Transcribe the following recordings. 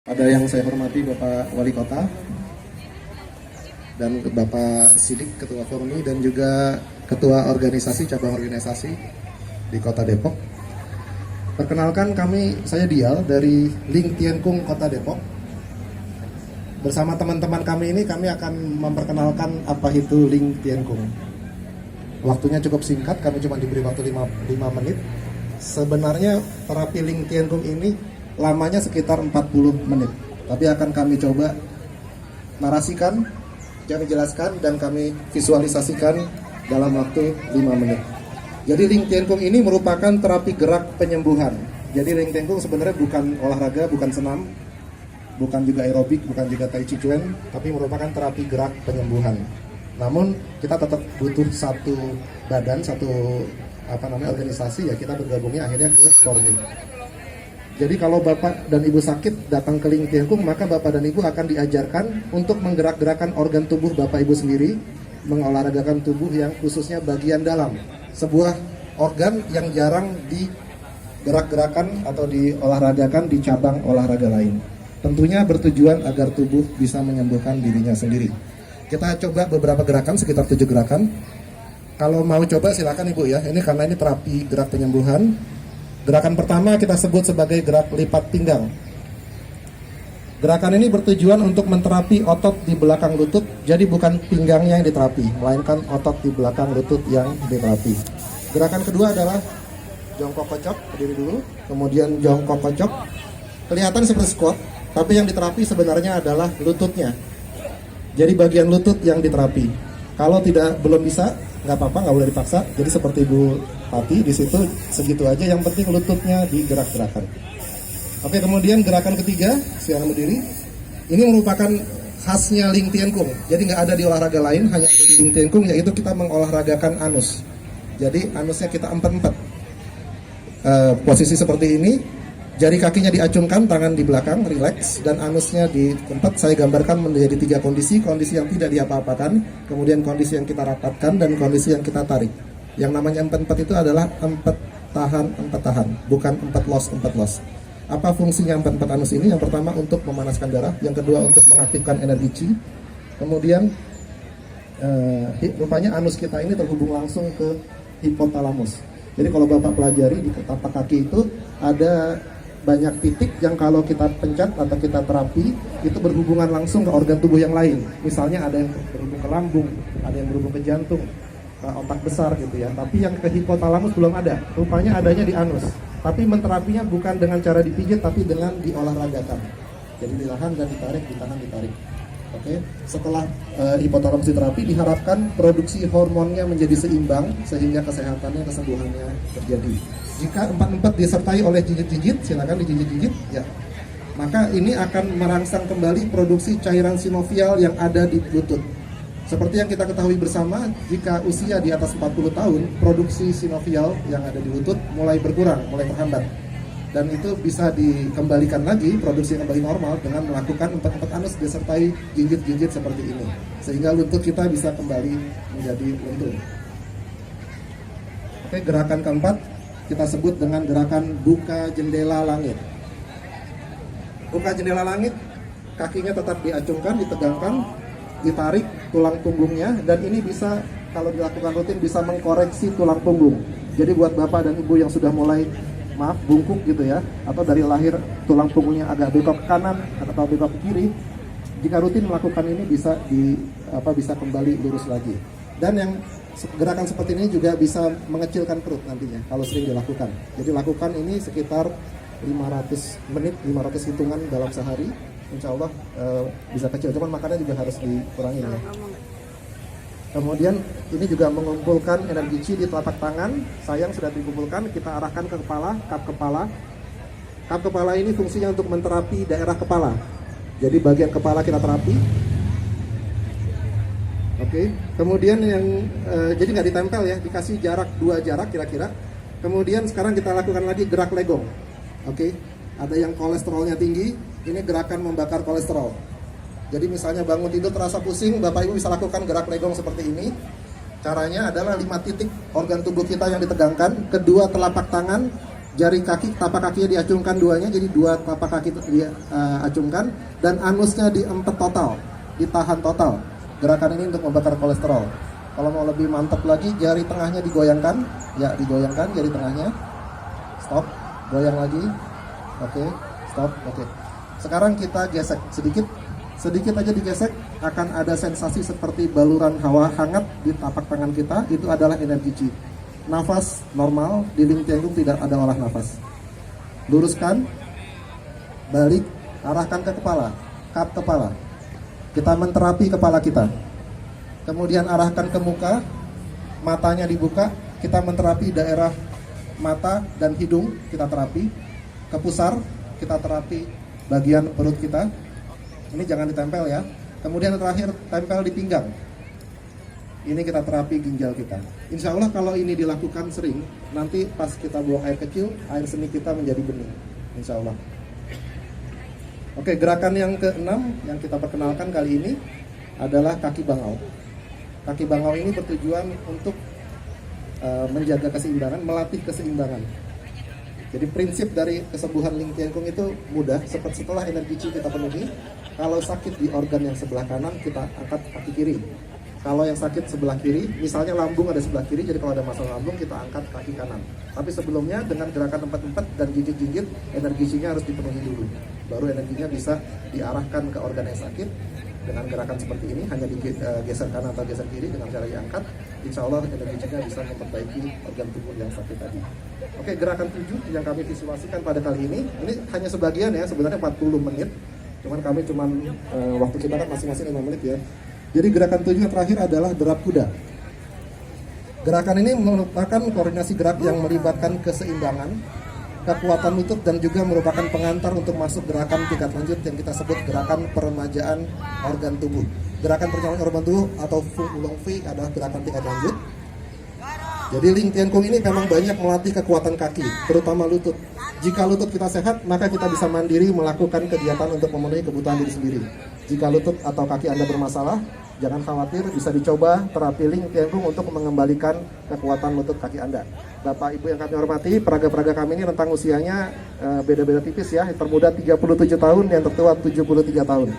Ada yang saya hormati Bapak Wali Kota dan Bapak Sidik, Ketua Formi, dan juga Ketua Organisasi, Cabang Organisasi di Kota Depok. Perkenalkan, saya Dial dari Link Tiankung Kota Depok. Bersama teman-teman kami ini, kami akan memperkenalkan apa itu Link Tiankung. Waktunya cukup singkat, kami cuma diberi waktu 5 menit. Sebenarnya terapi Link Tiankung ini lamanya sekitar 40 menit. Tapi akan kami coba narasikan, kami jelaskan, dan kami visualisasikan dalam waktu 5 menit. Jadi Link Tiankung ini merupakan terapi gerak penyembuhan. Jadi Link Tiankung sebenarnya bukan olahraga, bukan senam, bukan juga aerobik, bukan juga tai chi chuan, tapi merupakan terapi gerak penyembuhan. Namun kita tetap butuh satu badan, satu organisasi, ya kita bergabungnya akhirnya ke Formi. Jadi kalau Bapak dan Ibu sakit datang ke Link Tiankung, maka Bapak dan Ibu akan diajarkan untuk menggerak-gerakan organ tubuh Bapak Ibu sendiri, mengolahragakan tubuh yang khususnya bagian dalam, sebuah organ yang jarang digerak-gerakan atau diolahragakan di cabang olahraga lain. Tentunya bertujuan agar tubuh bisa menyembuhkan dirinya sendiri. Kita coba beberapa gerakan, sekitar 7 gerakan. Kalau mau coba silakan Ibu ya. Ini karena ini terapi gerak penyembuhan. Gerakan pertama kita sebut sebagai gerak lipat pinggang. Gerakan ini bertujuan untuk menterapi otot di belakang lutut. Jadi bukan pinggangnya yang diterapi, melainkan otot di belakang lutut yang diterapi. Gerakan kedua adalah jongkok kocok, berdiri dulu, kemudian jongkok kocok. Kelihatan seperti squat, tapi yang diterapi sebenarnya adalah lututnya. Jadi bagian lutut yang diterapi. Kalau belum bisa, nggak apa-apa, nggak boleh dipaksa. Jadi seperti Bu Tati di situ segitu aja. Yang penting lututnya digerak-gerakan. Oke, kemudian gerakan ketiga, silakan berdiri. Ini merupakan khasnya Link Tiankung. Jadi nggak ada di olahraga lain, hanya ada di Link Tiankung, yaitu kita mengolahragakan anus. Jadi anusnya kita empet-empet. Posisi seperti ini. Jari kakinya diacungkan, tangan di belakang, rileks, dan anusnya diempet. Saya gambarkan menjadi 3 kondisi yang tidak diapa-apakan, kemudian kondisi yang kita rapatkan, dan kondisi yang kita tarik. Yang namanya empet-empet itu adalah empet tahan, bukan empet los. Apa fungsinya empet-empet anus ini? Yang pertama untuk memanaskan darah, yang kedua untuk mengaktifkan energi chi, kemudian rupanya anus kita ini terhubung langsung ke hipotalamus. Jadi kalau Bapak pelajari di telapak kaki itu ada banyak titik yang kalau kita pencet atau kita terapi itu berhubungan langsung ke organ tubuh yang lain. Misalnya ada yang berhubung ke lambung, ada yang berhubung ke jantung, ke otak besar gitu ya. Tapi yang ke hipotalamus belum ada. Rupanya adanya di anus. Tapi menterapinya bukan dengan cara dipijit, tapi dengan diolahragakan. Jadi ditahan dan ditarik, ditarik. Oke. Setelah hipotalamus diterapi, diharapkan produksi hormonnya menjadi seimbang sehingga kesehatannya, kesembuhannya terjadi. Jika empet-empet disertai oleh jinjit-jinjit, silakan dijinjit-jinjit ya. Maka ini akan merangsang kembali produksi cairan sinovial yang ada di lutut. Seperti yang kita ketahui bersama, jika usia di atas 40 tahun, produksi sinovial yang ada di lutut mulai berkurang, mulai terhambat. Dan itu bisa dikembalikan lagi, produksi kembali normal dengan melakukan empet-empet anus disertai jinjit-jinjit seperti ini. Sehingga lutut kita bisa kembali menjadi lentur. Oke, gerakan keempat kita sebut dengan gerakan buka jendela langit. Buka jendela langit, kakinya tetap diacungkan, ditegangkan, ditarik tulang punggungnya, dan ini bisa kalau dilakukan rutin bisa mengkoreksi tulang punggung. Jadi buat Bapak dan Ibu yang sudah mulai bungkuk gitu ya, atau dari lahir tulang punggungnya agak belok ke kanan atau belok ke kiri, jika rutin melakukan ini bisa bisa kembali lurus lagi. Dan yang gerakan seperti ini juga bisa mengecilkan perut nantinya kalau sering dilakukan. Jadi lakukan ini sekitar 500 menit, 500 hitungan dalam sehari. Insya Allah bisa kecil, cuman makannya juga harus dikurangi ya. Kemudian ini juga mengumpulkan energi chi di telapak tangan. Sayang sudah dikumpulkan, kita arahkan ke kepala, kap kepala. Kap kepala ini fungsinya untuk menterapi daerah kepala. Jadi bagian kepala kita terapi. Oke. Kemudian yang jadi nggak ditempel ya, dikasih jarak 2 jarak kira-kira. Kemudian sekarang kita lakukan lagi gerak legong. Oke. Ada yang kolesterolnya tinggi, ini gerakan membakar kolesterol. Jadi misalnya bangun tidur terasa pusing, Bapak Ibu bisa lakukan gerak legong seperti ini. Caranya adalah 5 titik organ tubuh kita yang ditegangkan, kedua telapak tangan Jari kaki, tapak kakinya diacungkan duanya, jadi dua tapak kaki itu diacungkan, dan anusnya diempet total, ditahan total. Gerakan ini untuk membakar kolesterol. Kalau mau lebih mantap lagi, jari tengahnya digoyangkan, ya digoyangkan jari tengahnya. Stop, goyang lagi. Oke, stop, oke. Sekarang kita gesek sedikit aja digesek, akan ada sensasi seperti baluran hawa hangat di tapak tangan kita. Itu adalah energi Qi. Nafas normal, di Ling Tian Kung tidak ada olah nafas. Luruskan, balik, arahkan ke kepala, kap kepala. Kita menterapi kepala kita. Kemudian arahkan ke muka, matanya dibuka, kita menterapi daerah mata dan hidung, kita terapi. Ke pusar, kita terapi bagian perut kita. Ini jangan ditempel ya. Kemudian terakhir, tempel di pinggang. Ini kita terapi ginjal kita. Insya Allah kalau ini dilakukan sering, nanti pas kita buang air kecil, air seni kita menjadi bening. Insya Allah. Oke, gerakan yang ke-6 yang kita perkenalkan kali ini adalah kaki bangau. Kaki bangau ini bertujuan untuk menjaga keseimbangan, melatih keseimbangan. Jadi prinsip dari kesembuhan Ling Tian Kung itu mudah. Setelah energi Qi kita penuhi, kalau sakit di organ yang sebelah kanan, kita angkat kaki kiri. Kalau yang sakit sebelah kiri, misalnya lambung ada sebelah kiri, jadi kalau ada masalah lambung kita angkat kaki kanan. Tapi sebelumnya dengan gerakan empat-empat dan gigit-gigit, energinya harus dipenuhi dulu. Baru energinya bisa diarahkan ke organ yang sakit. Dengan gerakan seperti ini, hanya digeser kanan atau geser kiri dengan cara diangkat, insya Allah energinya bisa memperbaiki organ tubuh yang sakit tadi. Oke, gerakan 7 yang kami visualisasikan pada kali ini hanya sebagian ya, sebenarnya 40 menit. Cuman kami waktu kita kan masing-masing 5 menit ya. Jadi gerakan 7 yang terakhir adalah derap kuda. Gerakan ini merupakan koordinasi gerak yang melibatkan keseimbangan, kekuatan lutut, dan juga merupakan pengantar untuk masuk gerakan tingkat lanjut yang kita sebut gerakan peremajaan organ tubuh. Gerakan peremajaan organ tubuh atau Fu Ulong Fei adalah gerakan tingkat lanjut. Jadi Ling Tian Kung ini memang banyak melatih kekuatan kaki, terutama lutut. Jika lutut kita sehat, maka kita bisa mandiri melakukan kegiatan untuk memenuhi kebutuhan diri sendiri. Jika lutut atau kaki Anda bermasalah, jangan khawatir, bisa dicoba terapi Ling Tian Kung untuk mengembalikan kekuatan lutut kaki Anda. Bapak Ibu yang kami hormati, peraga-peraga kami ini rentang usianya beda-beda tipis ya. Yang termuda 37 tahun, yang tertua 73 tahun.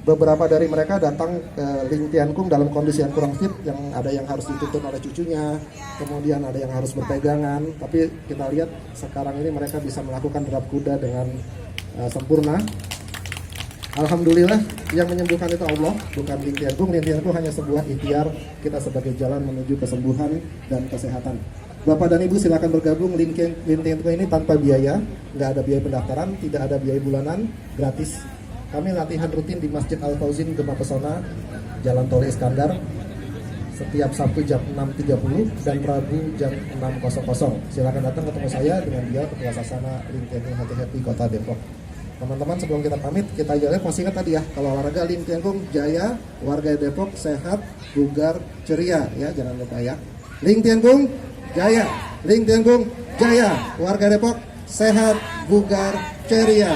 Beberapa dari mereka datang ke Ling Tian Kung dalam kondisi yang kurang fit, yang ada yang harus dituntun oleh cucunya, kemudian ada yang harus berpegangan. Tapi kita lihat sekarang ini mereka bisa melakukan derap kuda dengan sempurna. Alhamdulillah, yang menyembuhkan itu Allah, bukan Ling Tian Kung. Ling Tian Kung hanya sebuah ikhtiar kita sebagai jalan menuju kesembuhan dan kesehatan. Bapak dan Ibu silakan bergabung. Ling Tian Kung ini tanpa biaya, nggak ada biaya pendaftaran, tidak ada biaya bulanan, gratis. Kami latihan rutin di Masjid Al-Fauzin Gema Pesona, Jalan Tol Iskandar, setiap Sabtu jam 6.30 dan Rabu jam 6.00. Silakan datang ketemu saya dengan dia, Ketua Sasana Ling Tian Kung Happy Kota Depok. Teman-teman, sebelum kita pamit, kita jalan masih ingat tadi ya, kalau olahraga Ling Tian Kung jaya, warga Depok sehat, bugar, ceria ya, jangan lupa ya. Ling Tian Kung jaya, Ling Tian Kung jaya, warga Depok sehat, bugar, ceria.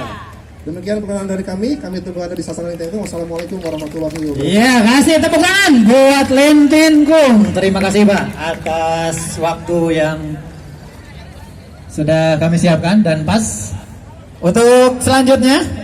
Demikian perkenalan dari kami tunggu Anda di Sasana Ling Tian Kung. Wassalamualaikum warahmatullahi wabarakatuh. Iya, kasih tepuk tangan buat Ling Tian Kung. Terima kasih Pak atas waktu yang sudah kami siapkan dan pas. Untuk selanjutnya